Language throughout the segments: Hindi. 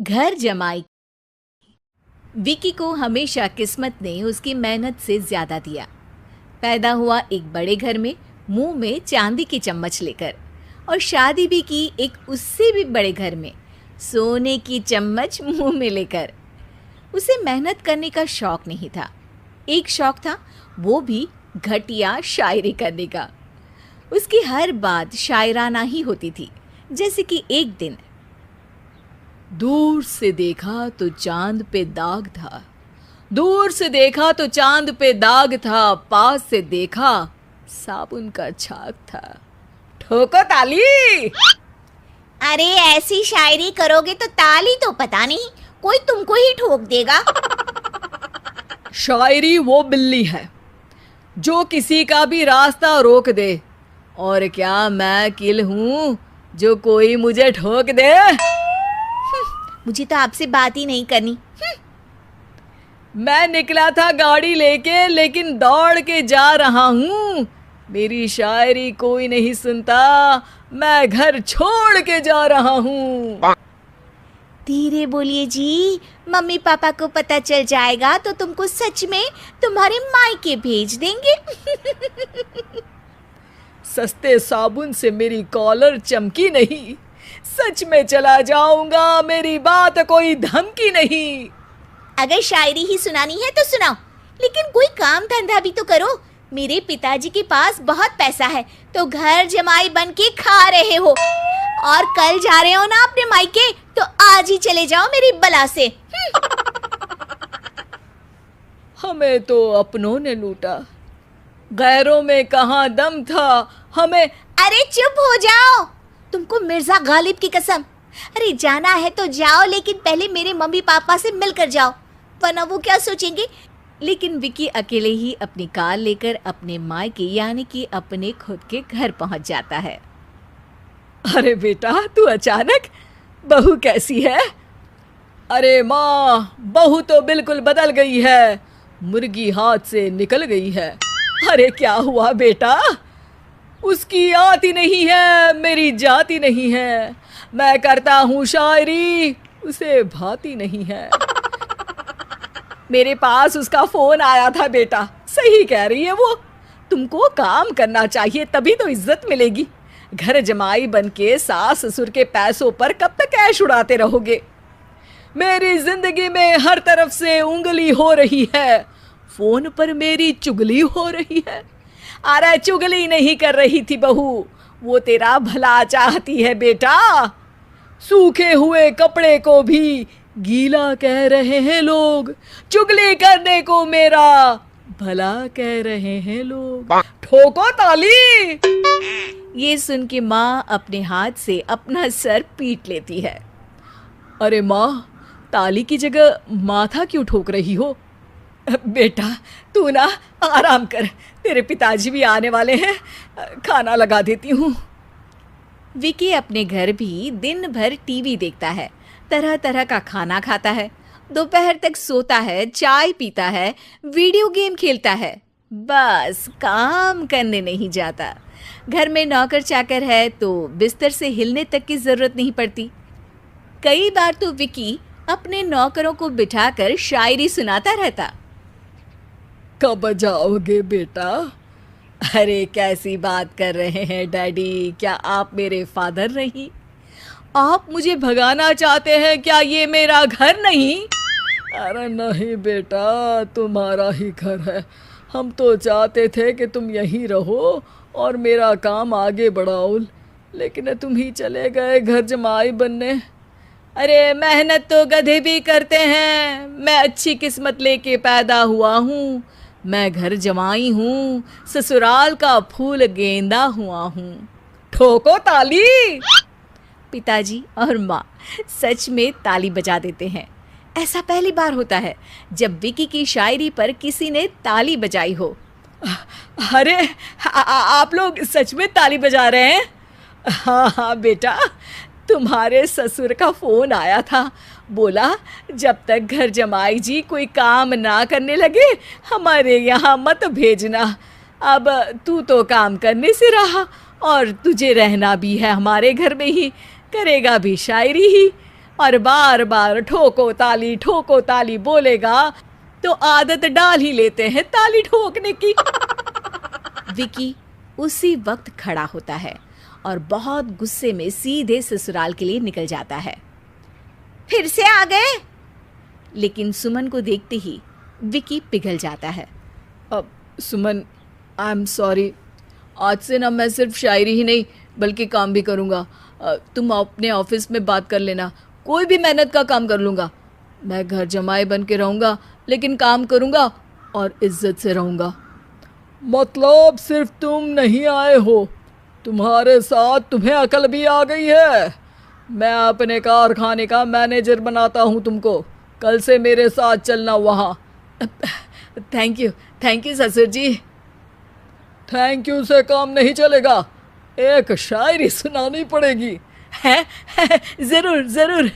घर जमाई। विकी को हमेशा किस्मत ने उसकी मेहनत से ज्यादा दिया। पैदा हुआ एक बड़े घर में, मुंह में चांदी की चम्मच लेकर, और शादी भी की एक उससे भी बड़े घर में, सोने की चम्मच मुंह में लेकर। उसे मेहनत करने का शौक नहीं था। एक शौक था, वो भी घटिया शायरी करने का। उसकी हर बात शायराना ही होती थी। जैसे कि एक दिन, दूर से देखा तो चांद पे दाग था, दूर से देखा तो चांद पे दाग था, पास से देखा साबुन का छाग था। ठोको ताली। अरे ऐसी शायरी करोगे तो ताली तो पता नहीं, कोई तुमको ही ठोक देगा। शायरी वो बिल्ली है जो किसी का भी रास्ता रोक दे, और क्या मैं किल हूं जो कोई मुझे ठोक दे। मुझे तो आपसे बात ही नहीं करनी। मैं निकला था गाड़ी लेके, लेकिन दौड़ के जा रहा हूँ। मेरी शायरी कोई नहीं सुनता, मैं घर छोड़ के जा रहा हूँ। धीरे बोलिए जी, मम्मी पापा को पता चल जाएगा तो तुमको सच में तुम्हारे मायके भेज देंगे। सस्ते साबुन से मेरी कॉलर चमकी नहीं, सच में चला जाऊंगा, मेरी बात कोई धमकी नहीं। अगर शायरी ही सुनानी है तो सुनाओ, लेकिन कोई काम धंधा भी तो करो। मेरे पिताजी के पास बहुत पैसा है, तो घर जमाई बन के खा रहे हो, और कल जा रहे हो ना अपने मायके, तो आज ही चले जाओ मेरी बला से। हमें तो अपनों ने लूटा, गैरों में कहाँ दम था हमें। अरे चुप हो जाओ, तुमको मिर्जा गालिब की कसम। अरे जाना है तो जाओ, लेकिन पहले मेरे मम्मी पापा से मिलकर जाओ, वरना वो क्या सोचेंगे। लेकिन विकी अकेले ही अपनी कार लेकर अपने मायके यानी कि अपने खुद के घर पहुंच जाता है। अरे बेटा, तू अचानक, बहू कैसी है? अरे माँ, बहू तो बिल्कुल बदल गई है, मुर्गी हाथ से निकल गई है। अरे क्या हुआ बेटा? उसकी आती नहीं है, मेरी जाती नहीं है। मैं करता हूँ शायरी, उसे भाती नहीं है। मेरे पास उसका फोन आया था बेटा, सही कह रही है वो। तुमको काम करना चाहिए, तभी तो इज्जत मिलेगी। घर जमाई बनके सास ससुर के पैसों पर कब तक ऐश उड़ाते रहोगे? मेरी जिंदगी में हर तरफ से उंगली हो रही है, फोन पर मेरी चुगली हो रही है। अरे चुगली नहीं कर रही थी बहू, वो तेरा भला चाहती है बेटा। सूखे हुए कपड़े को भी गीला कह रहे हैं लोग, चुगली करने को मेरा भला कह रहे हैं लोग। ठोको ताली। ये सुन के माँ अपने हाथ से अपना सर पीट लेती है। अरे माँ, ताली की जगह माथा क्यों ठोक रही हो? बेटा तू ना आराम कर, तेरे पिताजी भी आने वाले हैं, खाना लगा देती हूँ। विकी अपने घर भी दिन भर टीवी देखता है, तरह तरह का खाना खाता है, दोपहर तक सोता है, चाय पीता है, वीडियो गेम खेलता है, बस काम करने नहीं जाता। घर में नौकर चाकर है तो बिस्तर से हिलने तक की जरूरत नहीं पड़ती। कई बार तो विकी अपने नौकरों को बिठाकर शायरी सुनाता रहता। कब जाओगे बेटा? अरे कैसी बात कर रहे हैं डैडी, क्या आप मेरे फादर नहीं? आप मुझे भगाना चाहते हैं क्या? ये मेरा घर नहीं। अरे नहीं बेटा, तुम्हारा ही घर है। हम तो चाहते थे कि तुम यहीं रहो और मेरा काम आगे बढ़ाओ, लेकिन तुम ही चले गए घर जमाई बनने। अरे मेहनत तो गधे भी करते हैं, मैं अच्छी किस्मत लेके पैदा हुआ हूँ, मैं घर जमाई हूँ, ससुराल का फूल गेंदा हुआ हूँ। ठोको ताली। पिताजी और माँ सच में ताली बजा देते हैं। ऐसा पहली बार होता है जब विकी की शायरी पर किसी ने ताली बजाई हो। अरे आप लोग सच में ताली बजा रहे हैं? हाँ हाँ बेटा, तुम्हारे ससुर का फोन आया था, बोला जब तक घर जमाई जी कोई काम ना करने लगे हमारे यहाँ मत भेजना। अब तू तो काम करने से रहा और तुझे रहना भी है हमारे घर में ही, करेगा भी शायरी ही, और बार बार ठोको ताली बोलेगा तो आदत डाल ही लेते हैं ताली ठोकने की। विकी उसी वक्त खड़ा होता है और बहुत गुस्से में सीधे ससुराल के लिए निकल जाता है। फिर से आ गए? लेकिन सुमन को देखते ही विकी पिघल जाता है। अब सुमन, आई एम सॉरी, आज से ना मैं सिर्फ शायरी ही नहीं बल्कि काम भी करूँगा। तुम अपने ऑफिस में बात कर लेना, कोई भी मेहनत का काम कर लूँगा। मैं घर जमाई बन के रहूँगा लेकिन काम करूँगा और इज्जत से रहूँगा। मतलब सिर्फ तुम नहीं आए हो, तुम्हारे साथ तुम्हें अकल भी आ गई है। मैं अपने कारखाने का मैनेजर बनाता हूँ तुमको, कल से मेरे साथ चलना वहाँ। थैंक यू ससुर जी। थैंक यू से काम नहीं चलेगा, एक शायरी सुनानी पड़ेगी। है जरूर।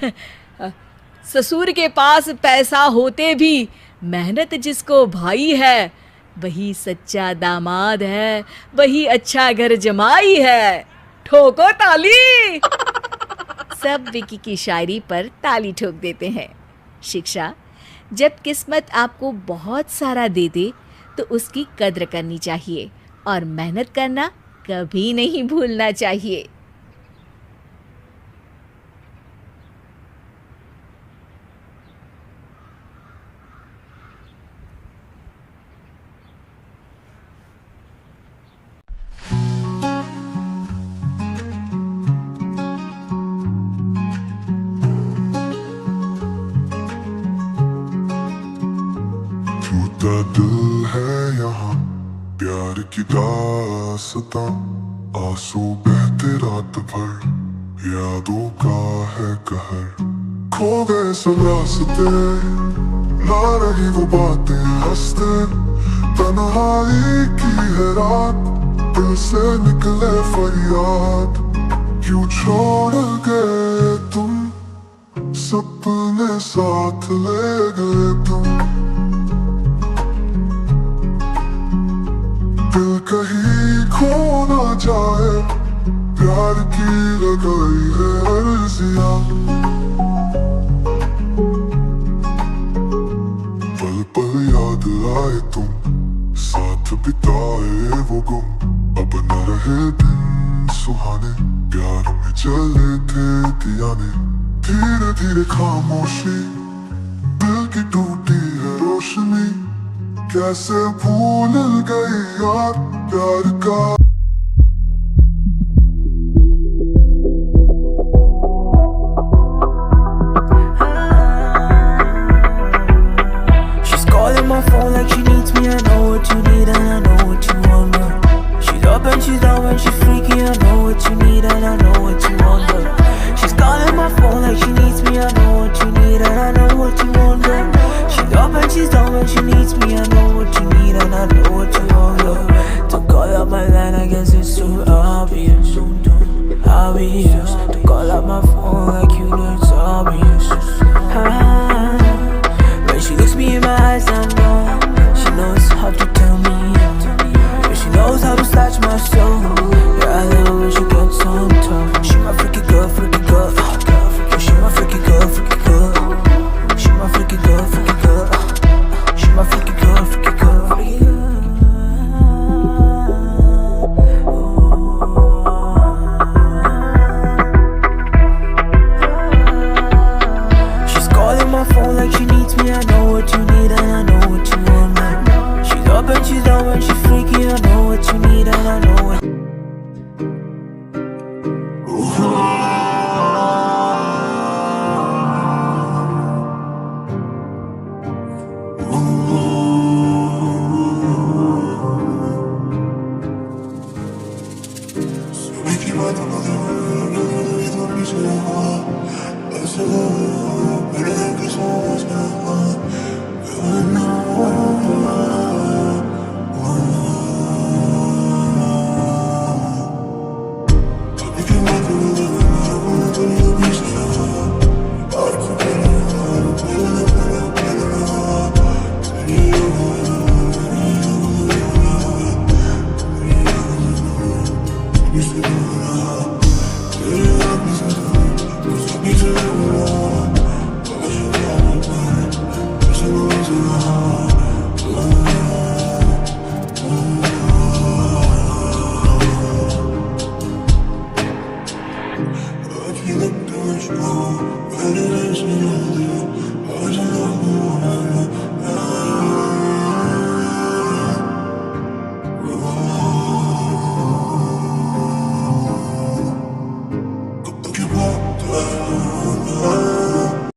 ससुर के पास पैसा होते भी मेहनत जिसको भाई है, वही सच्चा दामाद है, वही अच्छा घर जमाई है। ठोको ताली। सब विकी की शायरी पर ताली ठोक देते हैं। शिक्षा, जब किस्मत आपको बहुत सारा दे दे तो उसकी कद्र करनी चाहिए और मेहनत करना कभी नहीं भूलना चाहिए। टूटा दिल है यहाँ प्यार की दास्तां, आंसू बहते रात भर, यादों का है कहर। खो गए सब रास्ते, ना रही वो बातें हंसते, तन्हाई की है रात, दिल से निकले फरियाद। क्यों छोड़ गए तुम, सपने साथ ले गए तुम, दिल कहीं खो ना जाए, प्यार की लगाई है अर्जियां। पल पल याद आए तुम, साथ बिताए वो गुम, अब न रहे दिन सुहाने, प्यार में जले थे दियाने। धीरे धीरे खामोशी, दिल की टूटी है रोशनी, कैसे भूल गई यार प्यार का। She's calling my phone like she needs me. I know what you need and I know what you want, girl. She's up and she's down when she's freaky. I know what you need and I know what you want, girl. She's calling my phone like she needs me. I know what you need and I know what you want, girl. She's up and she's down when she needs me. I know what you need and I know what you want, girl. To call up my line, I guess it's too obvious. Obvious. To call up my phone like you know it's obvious. When she looks me in my eyes, I know she knows how to tell me. Yeah, she knows how to snatch my soul. Yeah, I love when she gets on top. She my freaky girl, freaky girl. Yeah, she my freaky girl, freaky girl. She my freaky girl, freaky girl. She my freaky girl, freaky girl, freaky girl. She's calling my phone like she needs me. I know what you need and I know what you want, man. She's up and she's down when she's freaky. I know what you need and I know what. You लगता मुझको, मैंने ऐसे याद आज ना